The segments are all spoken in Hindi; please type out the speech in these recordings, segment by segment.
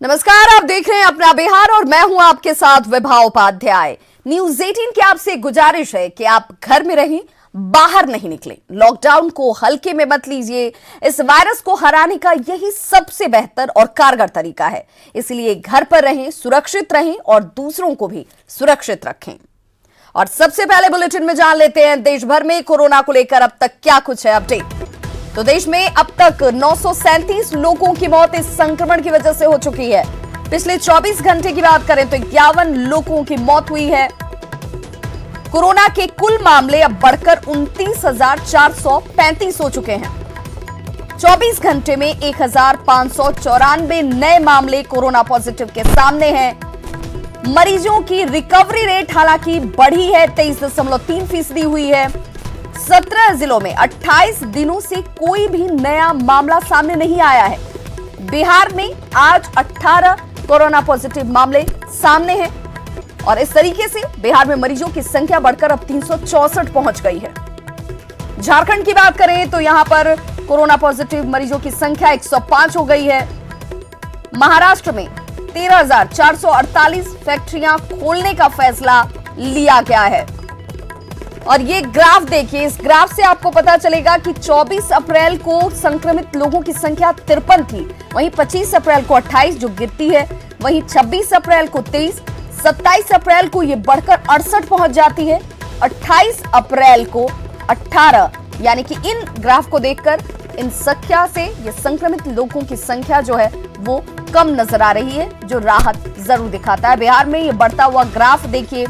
नमस्कार, आप देख रहे हैं अपना बिहार और मैं हूं आपके साथ विभा उपाध्याय। न्यूज 18 की आपसे गुजारिश है कि आप घर में रहें, बाहर नहीं निकलें। लॉकडाउन को हल्के में मत लीजिए। इस वायरस को हराने का यही सबसे बेहतर और कारगर तरीका है। इसलिए घर पर रहें, सुरक्षित रहें और दूसरों को भी सुरक्षित रखें। और सबसे पहले बुलेटिन में जान लेते हैं देश भर में कोरोना को लेकर अब तक क्या कुछ है अपडेट। तो देश में अब तक 937 लोगों की मौत इस संक्रमण की वजह से हो चुकी है। पिछले 24 घंटे की बात करें तो 51 लोगों की मौत हुई है। कोरोना के कुल मामले अब बढ़कर 29,435 हो चुके हैं। 24 घंटे में 1,594 नए मामले कोरोना पॉजिटिव के सामने हैं। मरीजों की रिकवरी रेट हालांकि बढ़ी है, 23.3% हुई है। 17 जिलों में 28 दिनों से कोई भी नया मामला सामने नहीं आया है। बिहार में आज 18 कोरोना पॉजिटिव मामले सामने हैं और इस तरीके से बिहार में मरीजों की संख्या बढ़कर अब 364 पहुंच गई है। झारखंड की बात करें तो यहां पर कोरोना पॉजिटिव मरीजों की संख्या 105 हो गई है। महाराष्ट्र में 13,448 फैक्ट्रियां खोलने का फैसला लिया गया है। और ये ग्राफ देखिए, इस ग्राफ से आपको पता चलेगा कि 24 अप्रैल को संक्रमित लोगों की संख्या 53 थी, वहीं 25 अप्रैल को 28 जो गिरती है, वहीं 26 अप्रैल को 23, 27 अप्रैल को ये बढ़कर 68 पहुंच जाती है, 28 अप्रैल को 18। यानी कि इन ग्राफ को देखकर इन संख्या से ये संक्रमित लोगों की संख्या जो है वो कम नजर आ रही है, जो राहत जरूर दिखाता है। बिहार में ये बढ़ता हुआ ग्राफ देखिए,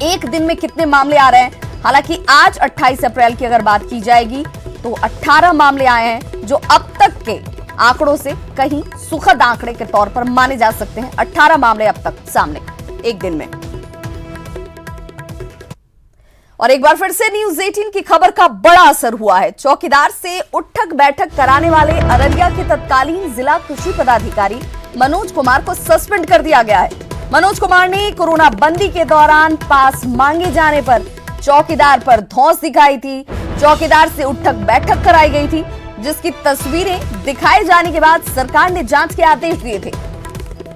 एक दिन में कितने मामले आ रहे हैं। हालांकि आज 28 अप्रैल की अगर बात की जाएगी तो 18 मामले आए हैं, जो अब तक के आंकड़ों से कहीं सुखद आंकड़े के तौर पर माने जा सकते हैं। 18 मामले अब तक सामने एक दिन में। और एक बार फिर से न्यूज 18 की खबर का बड़ा असर हुआ है। चौकीदार से उठक बैठक कराने वाले अररिया के तत्कालीन जिला कृषि पदाधिकारी मनोज कुमार को सस्पेंड कर दिया गया है। मनोज कुमार ने कोरोना बंदी के दौरान पास मांगे जाने पर चौकीदार पर धौंस दिखाई थी। चौकीदार से उठक बैठक कराई गई थी, जिसकी तस्वीरें दिखाए जाने के बाद सरकार ने जांच के आदेश दिए थे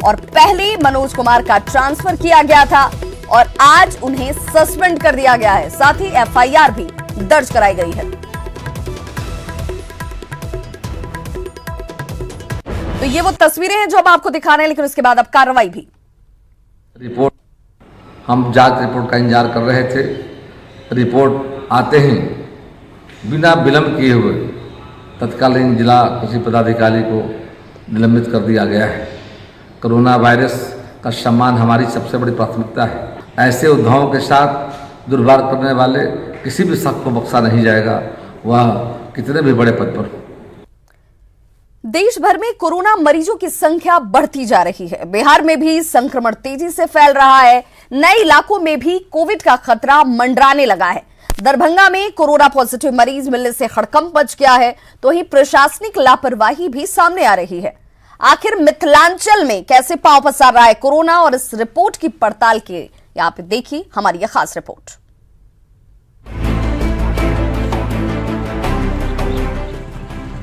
और पहले मनोज कुमार का ट्रांसफर किया गया था और आज उन्हें सस्पेंड कर दिया गया है। साथ ही एफआईआर भी दर्ज कराई गई है। तो ये वो तस्वीरें हैं जो हम आपको दिखा रहे हैं, लेकिन उसके बाद अब कार्रवाई भी। रिपोर्ट, हम जांच रिपोर्ट का इंतजार कर रहे थे। रिपोर्ट आते ही बिना विलंब किए हुए तत्कालीन जिला कृषि पदाधिकारी को निलंबित कर दिया गया है। कोरोना वायरस का सम्मान हमारी सबसे बड़ी प्राथमिकता है। ऐसे उद्यमों के साथ दुर्व्यवहार करने वाले किसी भी शख्स को बख्शा नहीं जाएगा, वह कितने भी बड़े पद पर हो। देश भर में कोरोना मरीजों की संख्या बढ़ती जा रही है। बिहार में भी संक्रमण तेजी से फैल रहा है। नए इलाकों में भी कोविड का खतरा मंडराने लगा है। दरभंगा में कोरोना पॉजिटिव मरीज मिलने से हड़कंप मच गया है, तो वहीं प्रशासनिक लापरवाही भी सामने आ रही है। आखिर मिथिलांचल में कैसे पांव पसार रहा है कोरोना, और इस रिपोर्ट की पड़ताल के यहां पे देखिए हमारी यह खास रिपोर्ट।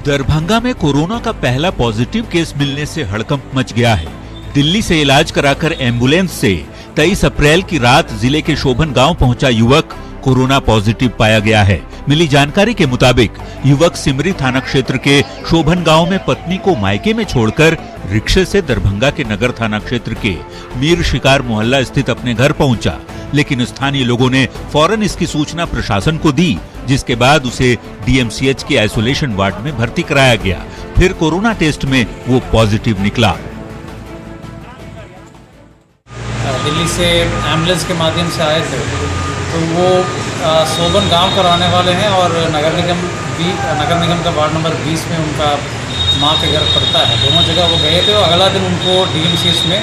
दरभंगा में कोरोना का पहला पॉजिटिव केस मिलने से हड़कंप मच गया है। दिल्ली से इलाज कराकर एम्बुलेंस से 23 अप्रैल की रात जिले के शोभन गांव पहुंचा युवक कोरोना पॉजिटिव पाया गया है। मिली जानकारी के मुताबिक युवक सिमरी थाना क्षेत्र के शोभन गांव में पत्नी को मायके में छोड़कर रिक्शे से दरभंगा के नगर थाना क्षेत्र के मीर शिकार मोहल्ला स्थित अपने घर पहुंचा, लेकिन स्थानीय लोगों ने फौरन इसकी सूचना प्रशासन को दी, जिसके बाद उसे डीएमसीएच के आइसोलेशन वार्ड में भर्ती कराया गया। फिर कोरोना टेस्ट में वो पॉजिटिव निकला। दिल्ली से एम्बुलेंस के माध्यम से आए थे, तो वो शोभन गांव का रहने वाले हैं और नगर निगम का वार्ड नंबर 20 में उनका मां के घर पड़ता है। दोनों जगह वो गए थे और अगला दिन उनको डीएमसीएच में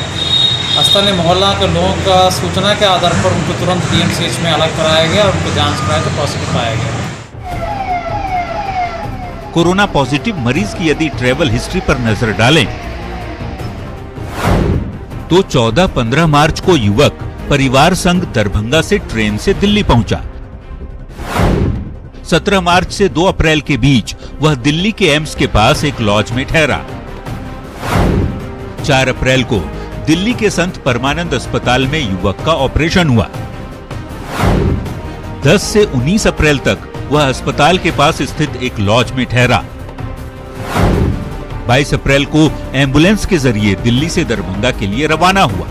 स्थानीय मोहल्ला के लोगों का सूचना के आधार पर उनको तुरंत डीएमसीएच में अलग कराया गया और उनको जांच कराया तो पॉजिटिव पाया गया। कोरोना पॉजिटिव मरीज की यदि ट्रैवल हिस्ट्री पर नजर डालें तो 14-15 मार्च को युवक परिवार संग दरभंगा से ट्रेन से दिल्ली पहुंचा। 17 मार्च से 2 अप्रैल के बीच वह दिल्ली के एम्स के पास एक लॉज में ठहरा। 4 अप्रैल को दिल्ली के संत परमानंद अस्पताल में युवक का ऑपरेशन हुआ। 10 से 19 अप्रैल तक वह अस्पताल के पास स्थित एक लॉज में ठहरा। 22 अप्रैल को एम्बुलेंस के जरिए दिल्ली से दरभंगा के लिए रवाना हुआ।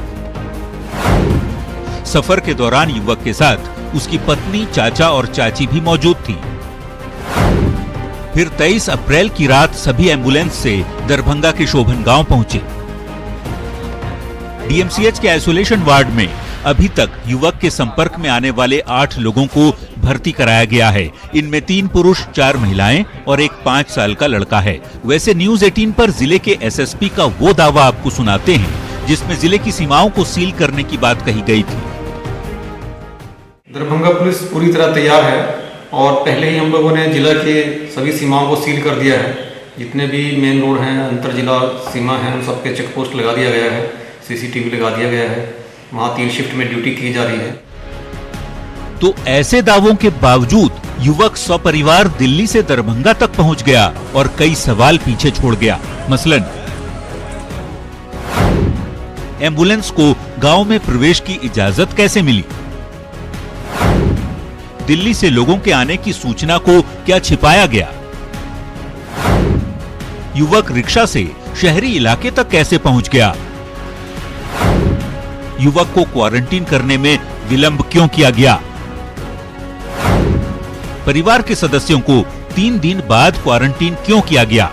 सफर के दौरान युवक के साथ उसकी पत्नी, चाचा और चाची भी मौजूद थी। फिर 23 अप्रैल की रात सभी एम्बुलेंस से दरभंगा के शोभन गांव पहुंचे। डीएमसीएच के आइसोलेशन वार्ड में अभी तक युवक के संपर्क में आने वाले 8 लोगों को भर्ती कराया गया है। इनमें 3 पुरुष, 4 महिलाएं और एक 5 साल का लड़का है। वैसे न्यूज 18 पर जिले के एसएसपी का वो दावा आपको सुनाते हैं जिसमें जिले की सीमाओं को सील करने की बात कही गई थी। दरभंगा पुलिस पूरी तरह तैयार है और पहले ही हम लोगों ने जिला के सभी सीमाओं को सील कर दिया है। जितने भी मेन रोड हैं, अंतर जिला सीमा है, उन सबके चेक पोस्ट लगा दिया गया है, सीसीटीवी लगा दिया गया है। वहाँ 3 शिफ्ट में ड्यूटी की जा रही है। तो ऐसे दावों के बावजूद युवक सपरिवार दिल्ली से दरभंगा तक पहुंच गया और कई सवाल पीछे छोड़ गया। मसलन एम्बुलेंस को गांव में प्रवेश की इजाजत कैसे मिली? दिल्ली से लोगों के आने की सूचना को क्या छिपाया गया? युवक रिक्शा से शहरी इलाके तक कैसे पहुंच गया? युवक को क्वारंटीन करने में विलंब क्यों किया गया? परिवार के सदस्यों को 3 दिन बाद क्वारंटीन क्यों किया गया?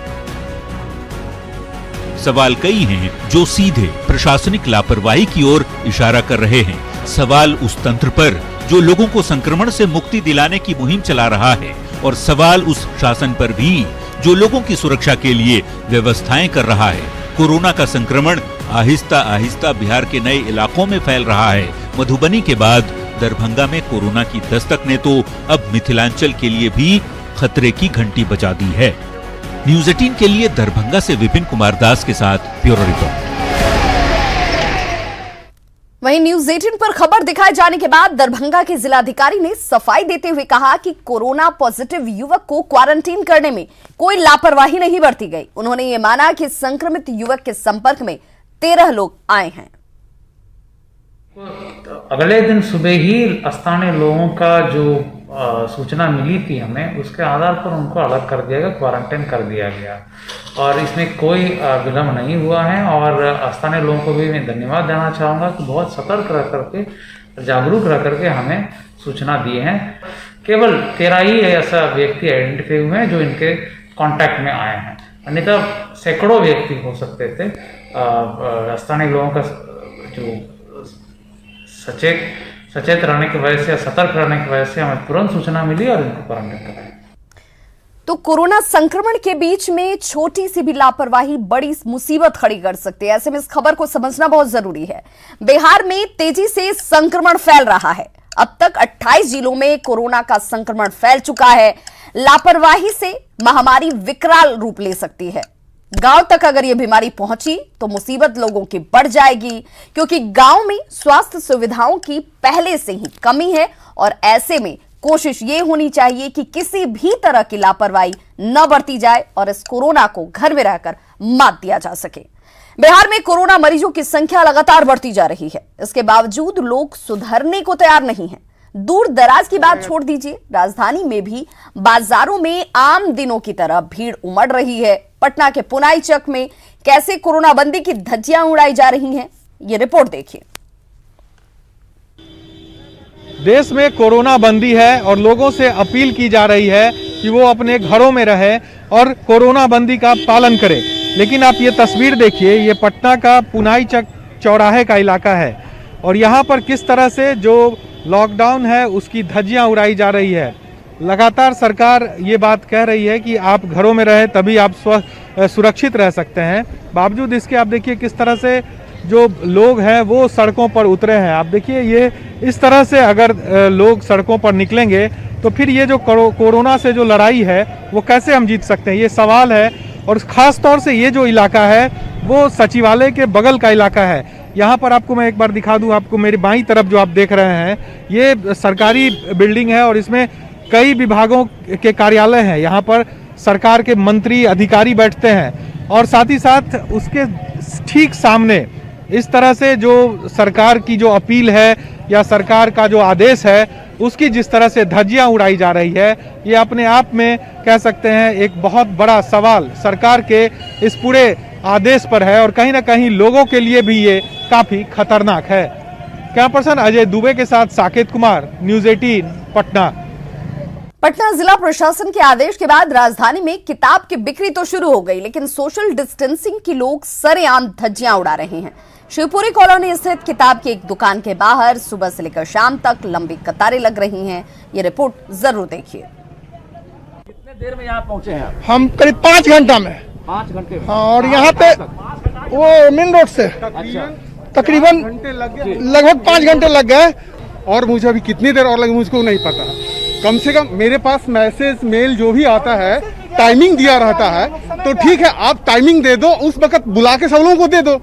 सवाल कई हैं जो सीधे प्रशासनिक लापरवाही की ओर इशारा कर रहे हैं। सवाल उस तंत्र पर जो लोगों को संक्रमण से मुक्ति दिलाने की मुहिम चला रहा है और सवाल उस शासन पर भी जो लोगों की सुरक्षा के लिए व्यवस्थाएं कर रहा है। कोरोना का संक्रमण आहिस्ता आहिस्ता बिहार के नए इलाकों में फैल रहा है। मधुबनी के बाद दरभंगा में कोरोना की दस्तक ने तो अब मिथिलांचल के लिए भी खतरे की घंटी बजा दी है। न्यूज 18 के लिए दरभंगा से विपिन कुमार दास के साथ ब्यूरो रिपोर्ट। वहीं न्यूज 18 पर खबर दिखाए जाने के बाद दरभंगा के जिलाधिकारी ने सफाई देते हुए कहा कि कोरोना पॉजिटिव युवक को क्वारंटीन करने में कोई लापरवाही नहीं बरती गई। उन्होंने ये माना कि संक्रमित युवक के संपर्क में 13 लोग आए हैं। अगले दिन सुबह ही स्थानीय लोगों का जो सूचना मिली थी हमें, उसके आधार पर उनको अलग कर दिया गया, क्वारंटाइन कर दिया गया और इसमें कोई विलम्ब नहीं हुआ है। और स्थानीय लोगों को भी मैं धन्यवाद देना चाहूँगा कि बहुत सतर्क रह करके, जागरूक रह करके हमें सूचना दिए हैं। केवल 13 ही ऐसा व्यक्ति आइडेंटिफाई हुए हैं जो इनके कांटेक्ट में आए हैं, अन्यथा सैकड़ों व्यक्ति हो सकते थे। स्थानीय लोगों का जो सचेत रहने की वजह से, सतर्क रहने की वजह से हमें तुरंत सूचना मिली और इनको क्वारंटाइन कराया। तो कोरोना संक्रमण के बीच में छोटी सी भी लापरवाही बड़ी मुसीबत खड़ी कर सकती है। ऐसे में इस खबर को समझना बहुत जरूरी है। बिहार में तेजी से संक्रमण फैल रहा है। अब तक 28 जिलों में कोरोना का संक्रमण फैल चुका है। लापरवाही से महामारी विकराल रूप ले सकती है। गांव तक अगर यह बीमारी पहुंची तो मुसीबत लोगों की बढ़ जाएगी, क्योंकि गांव में स्वास्थ्य सुविधाओं की पहले से ही कमी है और ऐसे में कोशिश ये होनी चाहिए कि किसी भी तरह की लापरवाही न बरती जाए और इस कोरोना को घर में रहकर मात दिया जा सके। बिहार में कोरोना मरीजों की संख्या लगातार बढ़ती जा रही है। इसके बावजूद लोग सुधरने को तैयार नहीं हैं। दूर दराज की बात छोड़ दीजिए, राजधानी में भी बाजारों में आम दिनों की तरह भीड़ उमड़ रही है। पटना के पुनाई चक में कैसे कोरोना बंदी की धज्जियां उड़ाई जा रही हैं, ये रिपोर्ट देखिए। देश में कोरोना बंदी है और लोगों से अपील की जा रही है कि वो अपने घरों में रहे और कोरोना बंदी का पालन करें। लेकिन आप ये तस्वीर देखिए, ये पटना का पुनाई चक चौराहे का इलाका है और यहाँ पर किस तरह से जो लॉकडाउन है उसकी धज्जियां उड़ाई जा रही है। लगातार सरकार ये बात कह रही है कि आप घरों में रहे तभी आप सुरक्षित रह सकते हैं। बावजूद इसके आप देखिए किस तरह से जो लोग हैं वो सड़कों पर उतरे हैं। आप देखिए ये इस तरह से अगर लोग सड़कों पर निकलेंगे तो फिर ये जो कोरोना से जो लड़ाई है वो कैसे हम जीत सकते हैं, ये सवाल है। और ख़ास तौर से ये जो इलाका है वो सचिवालय के बगल का इलाका है। यहाँ पर आपको मैं एक बार दिखा दूँ, आपको मेरी बाईं तरफ जो आप देख रहे हैं ये सरकारी बिल्डिंग है और इसमें कई विभागों के कार्यालय हैं। यहाँ पर सरकार के मंत्री अधिकारी बैठते हैं और साथ ही साथ उसके ठीक सामने इस तरह से जो सरकार की जो अपील है या सरकार का जो आदेश है उसकी जिस तरह से धज्जियां उड़ाई जा रही है, ये अपने आप में कह सकते हैं एक बहुत बड़ा सवाल सरकार के इस पूरे आदेश पर है और कहीं ना कहीं लोगों के लिए भी ये काफी खतरनाक है। कैमरा पर्सन अजय दुबे के साथ साकेत कुमार, न्यूज़ 18 पटना। पटना जिला प्रशासन के आदेश के बाद राजधानी में किताब की बिक्री तो शुरू हो गई, लेकिन सोशल डिस्टेंसिंग की लोग सरेआम धज्जियां उड़ा रहे हैं। शिवपुरी कॉलोनी स्थित किताब की एक दुकान के बाहर सुबह से लेकर शाम तक लंबी कतारें लग रही हैं। ये रिपोर्ट जरूर देखिए। कितने देर में यहाँ पहुँचे हैं आप? हम करीब 5 घंटा में। 5 घंटे? हाँ, और यहाँ पे वो मेन रोड से तकरीबन लगभग 5 घंटे लग गए। और मुझे अभी कितनी देर और लगी मुझको नहीं पता। कम से कम मेरे पास मैसेज मेल जो भी आता है टाइमिंग दिया रहता है, तो ठीक है आप टाइमिंग दे दो, उस वक्त बुला के सब लोगों को दे दो।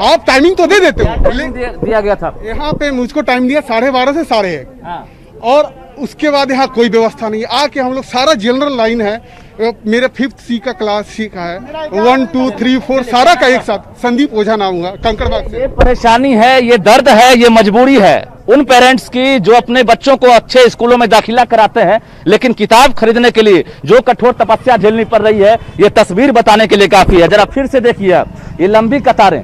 आप टाइमिंग तो दे देते हो। दिया गया था यहाँ पे मुझको टाइम दिया 12:30 से 1:30। हाँ। और उसके बाद यहाँ कोई व्यवस्था नहीं है। आके हम लोग सारा जनरल लाइन है, मेरे 5th C का क्लास C का है, 1 2 3 4 सारा का एक साथ। संदीप ओझा नाम हुआ, कंकड़बाग से। ये परेशानी है, ये दर्द है, ये मजबूरी है उन पेरेंट्स की जो अपने बच्चों को अच्छे स्कूलों में दाखिला कराते हैं, लेकिन किताब खरीदने के लिए जो कठोर तपस्या झेलनी पड़ रही है, ये तस्वीर बताने के लिए काफी है। जरा फिर से देखिए आप, ये लंबी कतारें।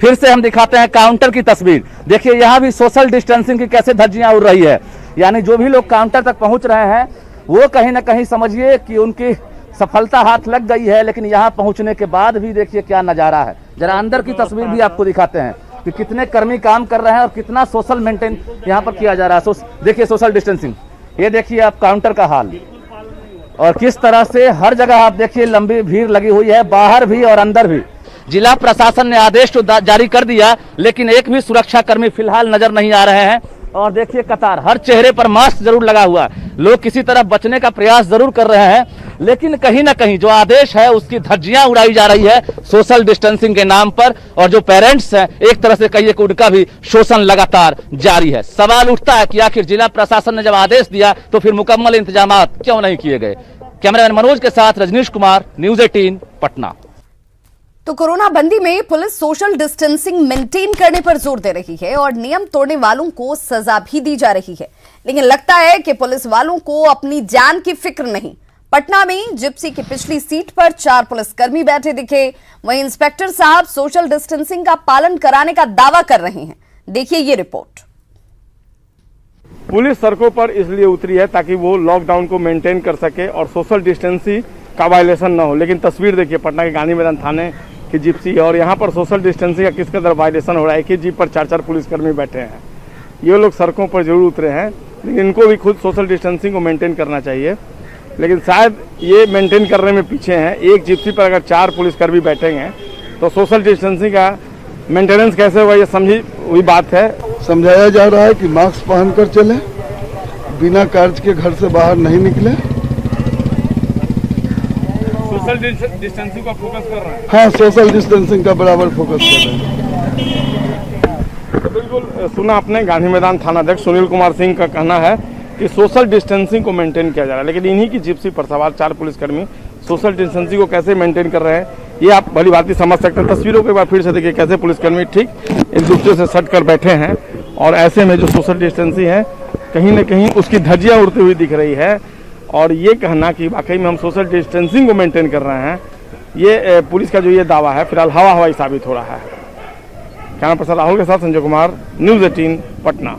फिर से हम दिखाते हैं काउंटर की तस्वीर। देखिए यहाँ भी सोशल डिस्टेंसिंग की कैसे धज्जियां उड़ रही है। यानी जो भी लोग काउंटर तक पहुंच रहे हैं वो कहीं ना कहीं समझिए कि उनकी सफलता हाथ लग गई है, लेकिन यहाँ पहुंचने के बाद भी देखिए क्या नजारा है। जरा अंदर की तस्वीर भी आपको दिखाते हैं कि कितने कर्मी काम कर रहे हैं और कितना सोशल मेंटेन यहाँ पर किया जा रहा है। देखिए सोशल डिस्टेंसिंग, ये देखिए आप काउंटर का हाल, और किस तरह से हर जगह आप देखिए लंबी भीड़ लगी हुई है, बाहर भी और अंदर भी। जिला प्रशासन ने आदेश तो जारी कर दिया, लेकिन एक भी सुरक्षा कर्मी फिलहाल नजर नहीं आ रहे हैं। और देखिए कतार, हर चेहरे पर मास्क जरूर लगा हुआ है, लोग किसी तरह बचने का प्रयास जरूर कर रहे हैं, लेकिन कहीं ना कहीं जो आदेश है उसकी धज्जियां उड़ाई जा रही है सोशल डिस्टेंसिंग के नाम पर। और जो पेरेंट्स हैं, एक तरह से कहिए कि उनका भी शोषण लगातार जारी है। सवाल उठता है कि आखिर जिला प्रशासन ने जब आदेश दिया तो फिर मुकम्मल इंतजाम क्यों नहीं किए गए। कैमरामैन मनोज के साथ रजनीश कुमार, न्यूज़ 18 पटना। तो कोरोना बंदी में पुलिस सोशल डिस्टेंसिंग मेंटेन करने पर जोर दे रही है और नियम तोड़ने वालों को सजा भी दी जा रही है, लेकिन लगता है कि पुलिस वालों को अपनी जान की फिक्र नहीं। पटना में जिप्सी की पिछली सीट पर 4 पुलिसकर्मी बैठे दिखे, वहीं इंस्पेक्टर साहब सोशल डिस्टेंसिंग का पालन कराने का दावा कर रहे हैं। देखिए ये रिपोर्ट। पुलिस सड़कों पर इसलिए उतरी है ताकि वो लॉकडाउन को मेंटेन कर सके और सोशल डिस्टेंसिंग का वायलेशन न हो। लेकिन तस्वीर देखिए पटना के गांधी मैदान थाने की जिप्सी, और यहाँ पर सोशल डिस्टेंसिंग का किस कदर वायलेशन हो रहा है कि जीप पर 4-4 पुलिसकर्मी बैठे हैं। ये लोग सड़कों पर जरूर उतरे हैं, लेकिन इनको भी खुद सोशल डिस्टेंसिंग को मेंटेन करना चाहिए, लेकिन शायद ये मेंटेन करने में पीछे हैं। एक जिप्सी पर अगर 4 पुलिसकर्मी बैठेंगे तो सोशल डिस्टेंसिंग का मेंटेनेंस कैसे होगा, ये समझी हुई बात है। समझाया जा रहा है कि मास्क पहनकर चले, बिना कार्ड के घर से बाहर नहीं निकले। सोशल डिस्टेंसिंग का फोकस कर रहे हैं। हाँ, सोशल डिस्टेंसिंग का बराबर फोकस कर रहे हैं। तो बिल्कुल सुना आपने, गांधी मैदान थानाध्यक्ष सुनील कुमार सिंह का कहना है कि सोशल डिस्टेंसिंग को मेंटेन किया जा रहा है, लेकिन इन्हीं की जिप्सी पर सवार 4 पुलिसकर्मी सोशल डिस्टेंसिंग को कैसे मेंटेन कर रहे हैं ये आप भली भांति समझ सकते हैं। तस्वीरों को एक बार फिर से देखिए, कैसे पुलिसकर्मी ठीक एक दूसरे से सट कर बैठे हैं, और ऐसे में जो सोशल डिस्टेंसिंग है कहीं न कहीं उसकी धज्जियां उड़ती हुई दिख रही है। और ये कहना कि वाकई में हम सोशल डिस्टेंसिंग को मेंटेन कर रहे हैं, ये पुलिस का जो ये दावा है फिलहाल हवा हवाई साबित हो रहा है। कैमरा पर्सन राहुल के साथ संजय कुमार, न्यूज़ 18 पटना।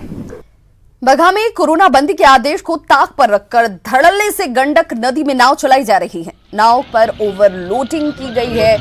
बगहा में कोरोना बंदी के आदेश को ताक पर रखकर धड़ल्ले से गंडक नदी में नाव चलाई जा रही है। नाव पर ओवरलोडिंग की गई है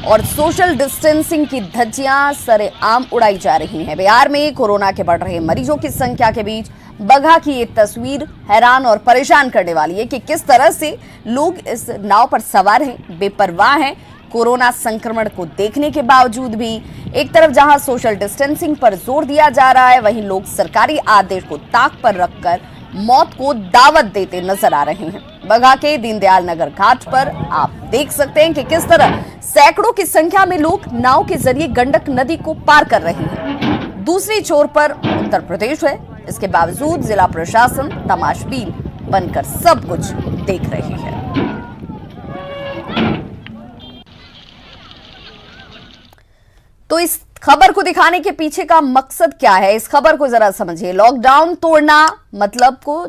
और सोशल डिस्टेंसिंग की धज्जियां सरेआम उड़ाई जा रही हैं। बिहार में कोरोना के बढ़ रहे मरीजों की संख्या के बीच बगहा की ये तस्वीर हैरान और परेशान करने वाली है कि किस तरह से लोग इस नाव पर सवार हैं, बेपरवाह हैं। कोरोना संक्रमण को देखने के बावजूद भी एक तरफ जहां सोशल डिस्टेंसिंग पर जोर दिया जा रहा है, वहीं लोग सरकारी आदेश को ताक पर रखकर मौत को दावत देते नजर आ रहे हैं। बगहा के दीनदयाल नगर घाट पर आप देख सकते हैं कि किस तरह सैकड़ों की संख्या में लोग नाव के जरिए गंडक नदी को पार कर रहे हैं। दूसरी छोर पर उत्तर प्रदेश है, इसके बावजूद जिला प्रशासन तमाशबीन बनकर सब कुछ देख रही है। तो इस खबर को दिखाने के पीछे का मकसद क्या है, इस खबर को जरा समझिए। लॉकडाउन तोड़ना मतलब को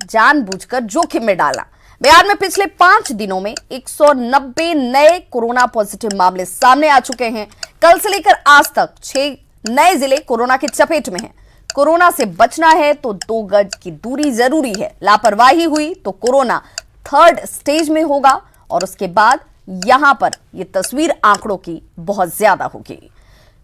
जानबूझकर जोखिम में डालना। बिहार में पिछले 5 दिनों में 190 नए कोरोना पॉजिटिव मामले सामने आ चुके हैं। कल से लेकर आज तक 6 नए जिले कोरोना की चपेट में हैं। कोरोना से बचना है तो 2 गज की दूरी जरूरी है। लापरवाही हुई तो कोरोना 3rd स्टेज में होगा और उसके बाद यहां पर यह तस्वीर आंकड़ों की बहुत ज्यादा होगी।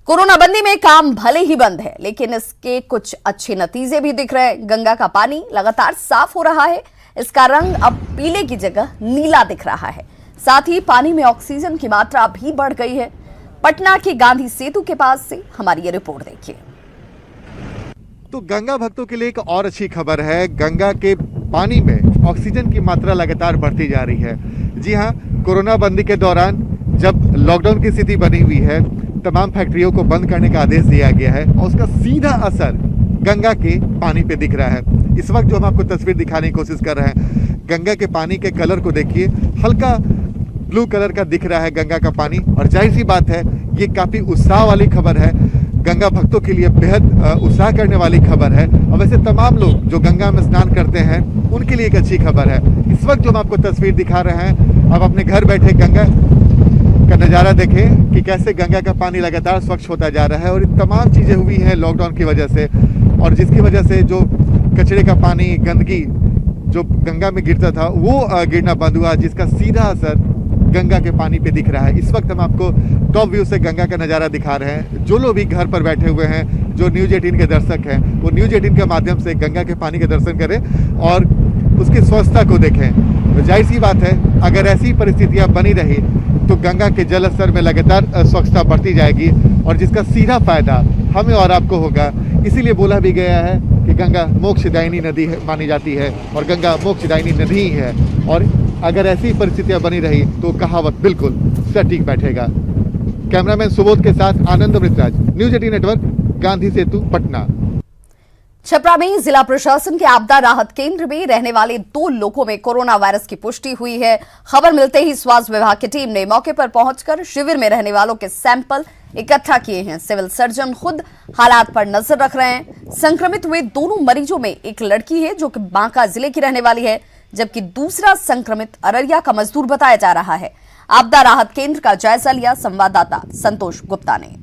कोरोना बंदी में काम भले ही बंद है, लेकिन इसके कुछ अच्छे नतीजे भी दिख रहे हैं। गंगा का पानी लगातार साफ हो रहा है। इसका रंग अब पीले की जगह नीला दिख रहा है। साथ ही पानी में ऑक्सीजन की मात्रा भी बढ़ गई है। पटना के गांधी सेतु के पास से हमारी ये रिपोर्ट देखिए। तो गंगा भक्तों के लिए एक और अच्छी खबर है। गंगा के पानी में ऑक्सीजन की मात्रा लगातार बढ़ती जा रही है। जी हाँ, कोरोना बंदी के दौरान जब लॉकडाउन की स्थिति बनी हुई है, तमाम फैक्ट्रियों को बंद करने का आदेश दिया गया है और उसका सीधा असर गंगा के पानी पे दिख रहा है। इस वक्त जो हम आपको तस्वीर दिखाने की कोशिश कर रहे हैं, गंगा के पानी के कलर को देखिए, हल्का ब्लू कलर का दिख रहा है गंगा का पानी। और जाहिर सी बात है, ये काफ़ी उत्साह वाली खबर है, गंगा भक्तों के लिए बेहद उत्साह करने वाली खबर है। और वैसे तमाम लोग जो गंगा में स्नान करते हैं उनके लिए एक अच्छी खबर है। इस वक्त जो हम आपको तस्वीर दिखा रहे हैं, आप अपने घर बैठे गंगा का नज़ारा देखें कि कैसे गंगा का पानी लगातार स्वच्छ होता जा रहा है। और ये तमाम चीज़ें हुई हैं लॉकडाउन की वजह से, और जिसकी वजह से जो कचरे का पानी, गंदगी जो गंगा में गिरता था वो गिरना बंद हुआ, जिसका सीधा असर गंगा के पानी पे दिख रहा है। इस वक्त हम आपको टॉप व्यू से गंगा का नज़ारा दिखा रहे हैं। जो लोग भी घर पर बैठे हुए हैं, जो न्यूज़ 18 के दर्शक हैं, वो न्यूज़ 18 के माध्यम से गंगा के पानी के दर्शन करें और उसकी स्वच्छता को देखें। तो जाहिर सी बात है, अगर ऐसी परिस्थितियाँ बनी रही तो गंगा के जल स्तर में लगातार स्वच्छता बढ़ती जाएगी और जिसका सीधा फायदा हमें और आपको होगा। इसीलिए बोला भी गया है कि गंगा मोक्षदायिनी नदी मानी जाती है और गंगा मोक्षदायिनी नदी ही है। और अगर ऐसी परिस्थितियां बनी रही तो कहावत बिल्कुल सटीक बैठेगा। कैमरामैन सुबोध के साथ आनंद अमृतराज, न्यूज़ 18 नेटवर्क, गांधी सेतु, पटना। छपरा में जिला प्रशासन के आपदा राहत केंद्र में रहने वाले 2 लोगों में कोरोना वायरस की पुष्टि हुई है। खबर मिलते ही स्वास्थ्य विभाग की टीम ने मौके पर पहुंचकर शिविर में रहने वालों के सैंपल इकट्ठा किए हैं। सिविल सर्जन खुद हालात पर नजर रख रहे हैं। संक्रमित हुए दोनों मरीजों में एक लड़की है जो कि बांका जिले की रहने वाली है, जबकि दूसरा संक्रमित अररिया का मजदूर बताया जा रहा है। आपदा राहत केंद्र का जायजा लिया संवाददाता संतोष गुप्ता ने।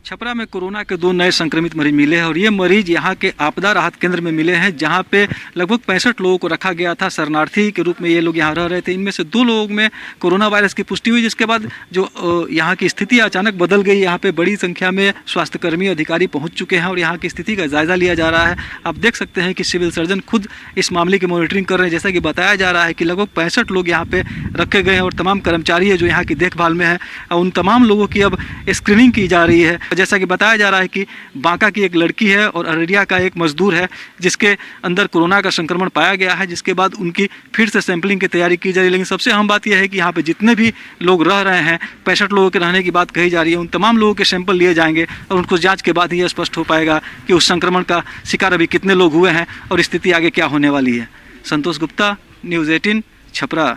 छपरा में कोरोना के 2 नए संक्रमित मरीज मिले हैं और ये मरीज यहाँ के आपदा राहत केंद्र में मिले हैं, जहाँ पे लगभग 65 लोगों को रखा गया था। शरणार्थी के रूप में ये लोग यहाँ रह रहे थे। इनमें से 2 लोगों में कोरोना वायरस की पुष्टि हुई, जिसके बाद जो यहाँ की स्थिति अचानक बदल गई। यहाँ पे बड़ी संख्या में स्वास्थ्यकर्मी अधिकारी पहुँच चुके हैं और यहाँ की स्थिति का जायजा लिया जा रहा है। आप देख सकते हैं कि सिविल सर्जन खुद इस मामले की मॉनिटरिंग कर रहे हैं। जैसा कि बताया जा रहा है कि लगभग 65 लोग यहाँ पे रखे गए हैं और तमाम कर्मचारी है जो यहाँ की देखभाल में है, उन तमाम लोगों की अब स्क्रीनिंग की जा रही है। जैसा कि बताया जा रहा है कि बांका की एक लड़की है और अररिया का एक मजदूर है जिसके अंदर कोरोना का संक्रमण पाया गया है, जिसके बाद उनकी फिर से सैंपलिंग की तैयारी की जा रही है। लेकिन सबसे अहम बात यह है कि यहाँ पे जितने भी लोग रह रहे हैं, 65 लोगों के रहने की बात कही जा रही है, उन तमाम लोगों के सैंपल लिए जाएंगे और उनको जांच के बाद ही यह स्पष्ट हो पाएगा कि उस संक्रमण का शिकार अभी कितने लोग हुए हैं और स्थिति आगे क्या होने वाली है। संतोष गुप्ता, न्यूज़ 18, छपरा।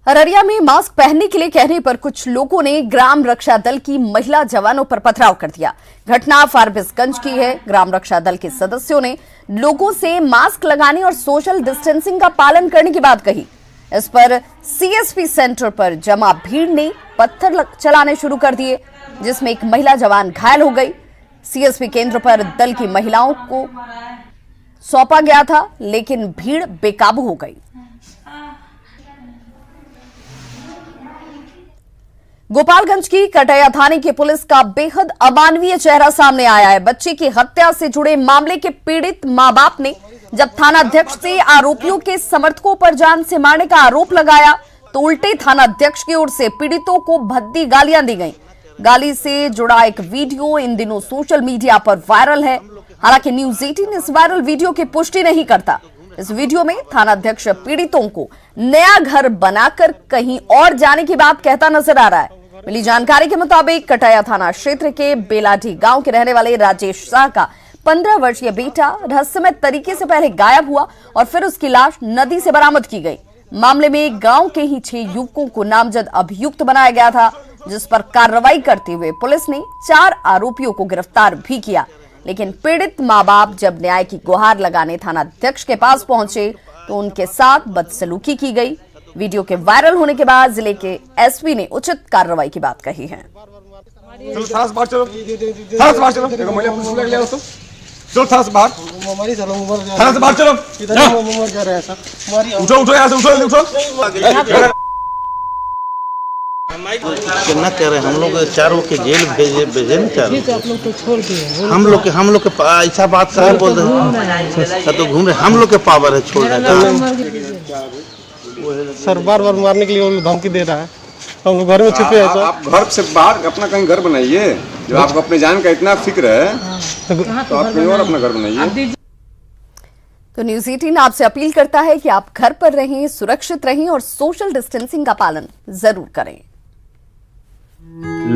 अररिया में मास्क पहनने के लिए कहने पर कुछ लोगों ने ग्राम रक्षा दल की महिला जवानों पर पथराव कर दिया। घटना फारबिसगंज की है। ग्राम रक्षा दल के सदस्यों ने लोगों से मास्क लगाने और सोशल डिस्टेंसिंग का पालन करने की बात कही। इस पर सीएसपी सेंटर पर जमा भीड़ ने पत्थर चलाने शुरू कर दिए, जिसमें एक महिला जवान घायल हो गई। सीएसपी केंद्र पर दल की महिलाओं को सौंपा गया था, लेकिन भीड़ बेकाबू हो गई। गोपालगंज की कटैया थाने की पुलिस का बेहद अमानवीय चेहरा सामने आया है। बच्चे की हत्या से जुड़े मामले के पीड़ित मां बाप ने जब थानाध्यक्ष से आरोपियों के समर्थकों पर जान से मारने का आरोप लगाया तो उल्टे थानाध्यक्ष की ओर से पीड़ितों को भद्दी गालियां दी गईं। गाली से जुड़ा एक वीडियो इन दिनों सोशल मीडिया पर वायरल है। हालांकि न्यूज़ 18 इस वायरल वीडियो की पुष्टि नहीं करता। इस वीडियो में थानाध्यक्ष पीड़ितों को नया घर बनाकर कहीं और जाने की बात कहता नजर आ रहा है। मिली जानकारी के मुताबिक कटैया थाना क्षेत्र के बेलाडी गांव के रहने वाले राजेश शाह का 15 वर्षीय बेटा रहस्यमय तरीके से पहले गायब हुआ और फिर उसकी लाश नदी से बरामद की गई। मामले में गांव के ही 6 युवकों को नामजद अभियुक्त बनाया गया था। जिस पर कार्रवाई करते हुए पुलिस ने 4 आरोपियों को गिरफ्तार भी किया। लेकिन पीड़ित मां बाप जब न्याय की गुहार लगाने थानाध्यक्ष के पास पहुंचे तो उनके साथ बदसलूकी की गई। वीडियो के वायरल होने के बाद जिले के एसपी ने उचित कार्रवाई की बात कही है। कितना कह रहे हैं हम लोग चारों के जेल भेजे ना चारों हम लोग के ऐसा बात कर बोल रहे तो घूम रहे हम लोग के पावर है छोड़ने का। सर बार मारने के लिए वो धमकी दे रहा है। हम लोग घर में छुपे हैं। आप घर से बाहर अपना कहीं घर बनाइए। जब आपको अपने जान का इतना फिक्र है तो आप कहीं और अपना घर बनाइए। तो न्यूज़ 18 आपसे अपील करता है कि आप घर पर रहें, सुरक्षित रहें और सोशल डिस्टेंसिंग का पालन जरूर करें।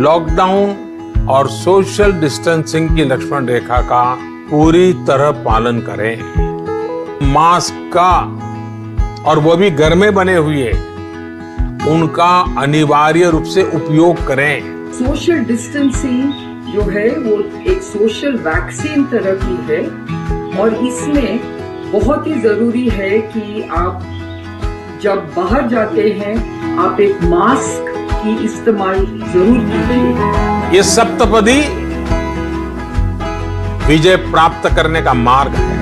लॉकडाउन और सोशल डिस्टेंसिंग की लक्ष्मण रेखा का पूरी तरह पालन करें। मास्क का और वो भी घर में बने हुए उनका अनिवार्य रूप से उपयोग करें। सोशल डिस्टेंसिंग जो है वो एक सोशल वैक्सीन तरह की है और इसमें बहुत ही जरूरी है कि आप जब बाहर जाते हैं आप एक मास्क की इस्तेमाल जरूर कीजिए। ये सप्तपदी विजय प्राप्त करने का मार्ग है।